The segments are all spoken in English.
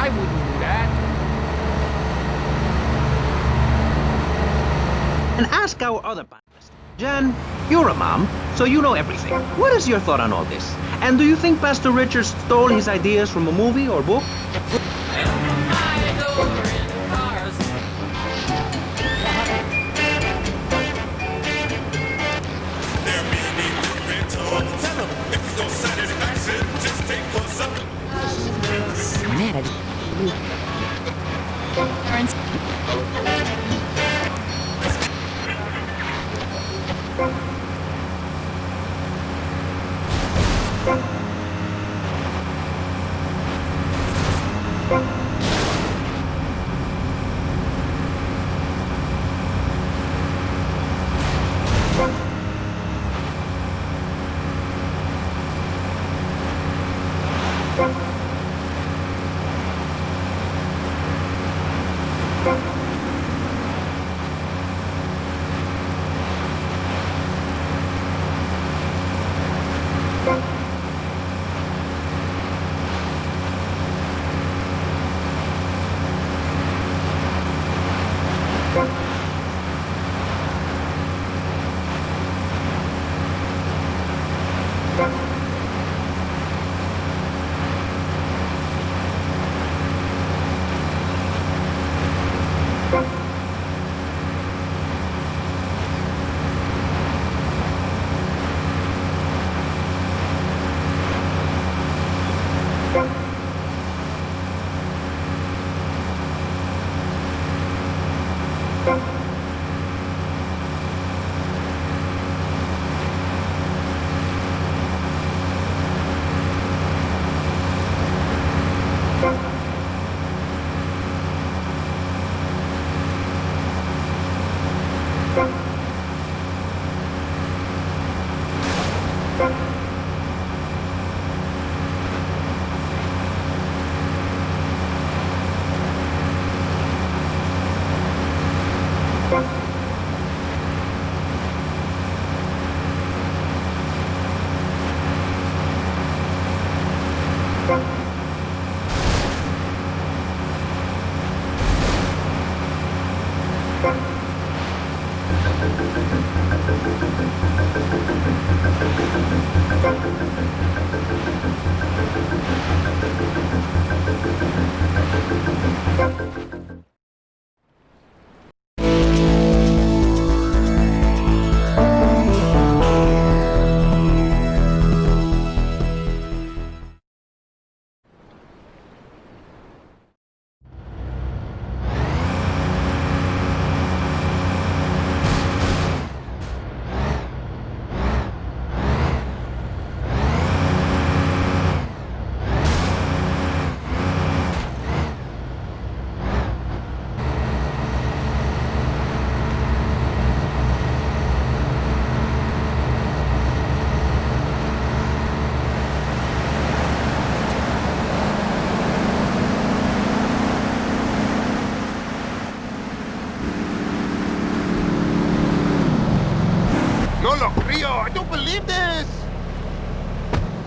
I wouldn't do that. And ask our other panelists. Jan, you're a mom, so you know everything. What is your thought on all this? And do you think Pastor Richard stole his ideas from a movie or book? I don't believe this!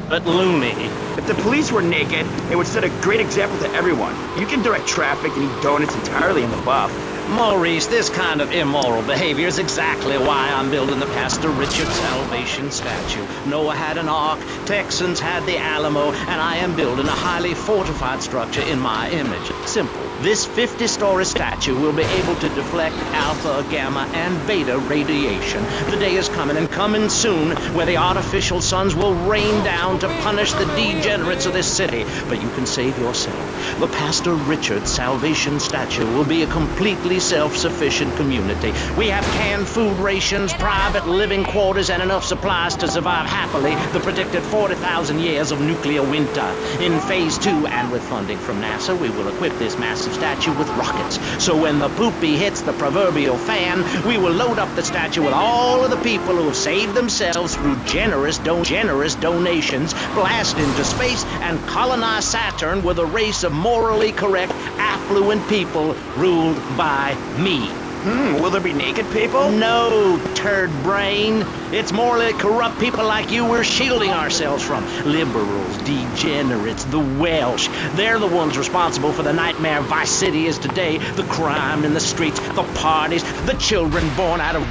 But Looney, if the police were naked, it would set a great example to everyone. You can direct traffic and eat donuts entirely in the buff. Maurice, this kind of immoral behavior is exactly why I'm building the Pastor Richard Salvation statue. Noah had an ark, Texans had the Alamo, and I am building a highly fortified structure in my image. Simple. This 50-story statue will be able to deflect alpha, gamma, and beta radiation. The day is coming, and coming soon, where the artificial suns will rain down to punish the degenerates of this city. But you can save yourself. The Pastor Richard Salvation statue will be a completely self-sufficient community. We have canned food rations, private living quarters, and enough supplies to survive happily the predicted 40,000 years of nuclear winter. In Phase 2, and with funding from NASA, we will equip this massive statue with rockets. So when the poopy hits the proverbial fan, we will load up the statue with all of the people who have saved themselves through generous donations, blast into space, and colonize Saturn with a race of morally correct, affluent people ruled by me. Will there be naked people? No, turd brain. It's more like corrupt people like you we're shielding ourselves from. Liberals, degenerates, the Welsh. They're the ones responsible for the nightmare Vice City is today. The crime in the streets, the parties, the children born out of...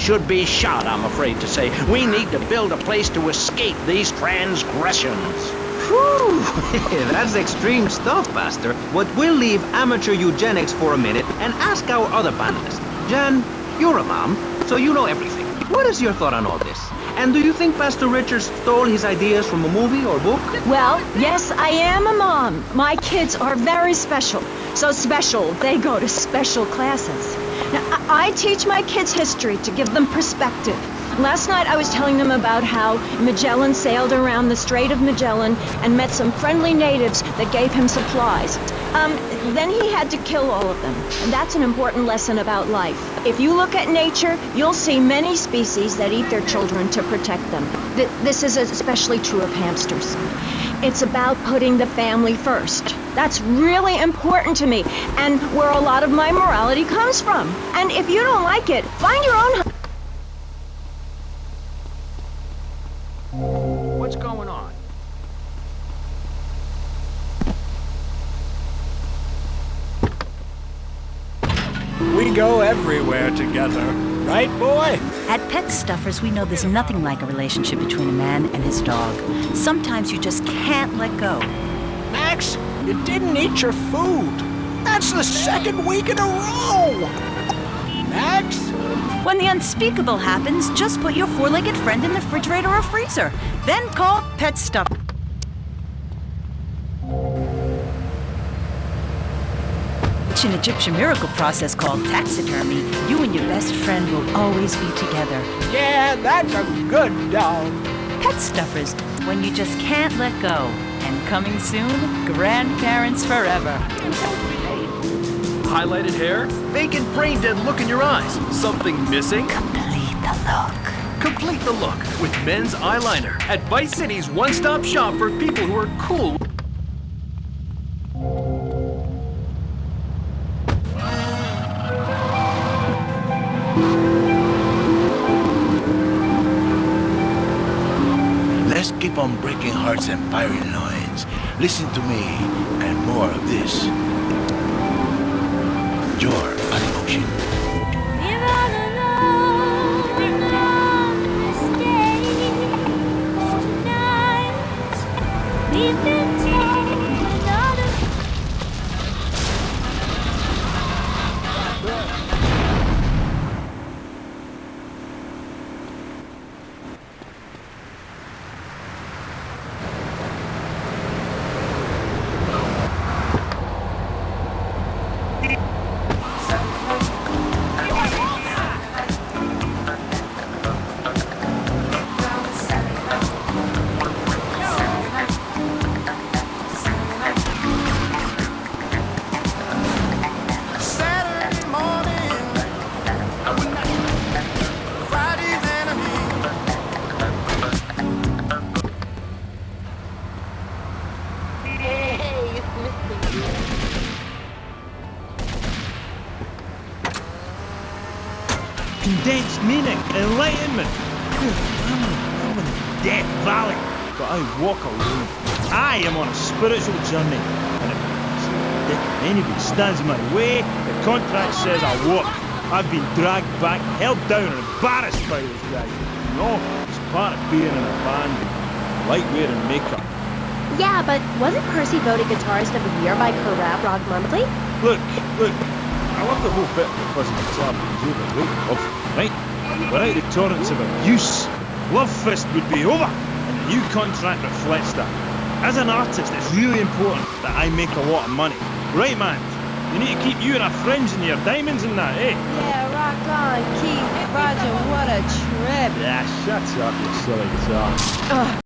should be shot, I'm afraid to say. We need to build a place to escape these transgressions. Whew, that's extreme stuff, Pastor. But we'll leave amateur eugenics for a minute and ask our other panelist. Jan, you're a mom, so you know everything. What is your thought on all this? And do you think Pastor Richards stole his ideas from a movie or book? Well, yes, I am a mom. My kids are very special. So special, they go to special classes. Now, I teach my kids history to give them perspective. Last night I was telling them about how Magellan sailed around the Strait of Magellan and met some friendly natives that gave him supplies. Then he had to kill all of them. And that's an important lesson about life. If you look at nature, you'll see many species that eat their children to protect them. This is especially true of hamsters. It's about putting the family first. That's really important to me, and where a lot of my morality comes from. And if you don't like it, find your own... What's going on? We go everywhere together, right, boy? At Pet Stuffers, we know there's nothing like a relationship between a man and his dog. Sometimes you just can't let go. Max, you didn't eat your food. That's the second week in a row. Max? When the unspeakable happens, just put your four-legged friend in the refrigerator or freezer. Then call Pet Stuff. It's an Egyptian miracle process called taxidermy. You and your best friend will always be together. Yeah, that's a good dog. Pet Stuffers, when you just can't let go. And coming soon, grandparents forever. Highlighted hair? Vacant brain dead look in your eyes. Something missing? Complete the look. Complete the look with men's eyeliner at Vice City's one-stop shop for people who are cool. Let's keep on breaking hearts and firing loins. Listen to me, and more of this. Your emotion. We're all alone on this day. Tonight, we've been told another. Condensed meaning, enlightenment. I'm in the Death Valley, but I walk alone. I am on a spiritual journey, and if anybody stands in my way, the contract says I walk. I've been dragged back, held down, and embarrassed by those guys. You know, it's part of being in a band. I like wearing makeup. Yeah, but wasn't Percy voted Guitarist of the Year by Rap Rock Monthly? Look, I love the whole bit because of the club is overweight love, right? Without the torrents of abuse, Love Fist would be over, and the new contract reflects that. As an artist, it's really important that I make a lot of money. Right, man? You need to keep you and our friends and your diamonds and that, eh? Yeah, rock on, Keith. Roger, what a trip. Yeah, shut up, you silly guitar.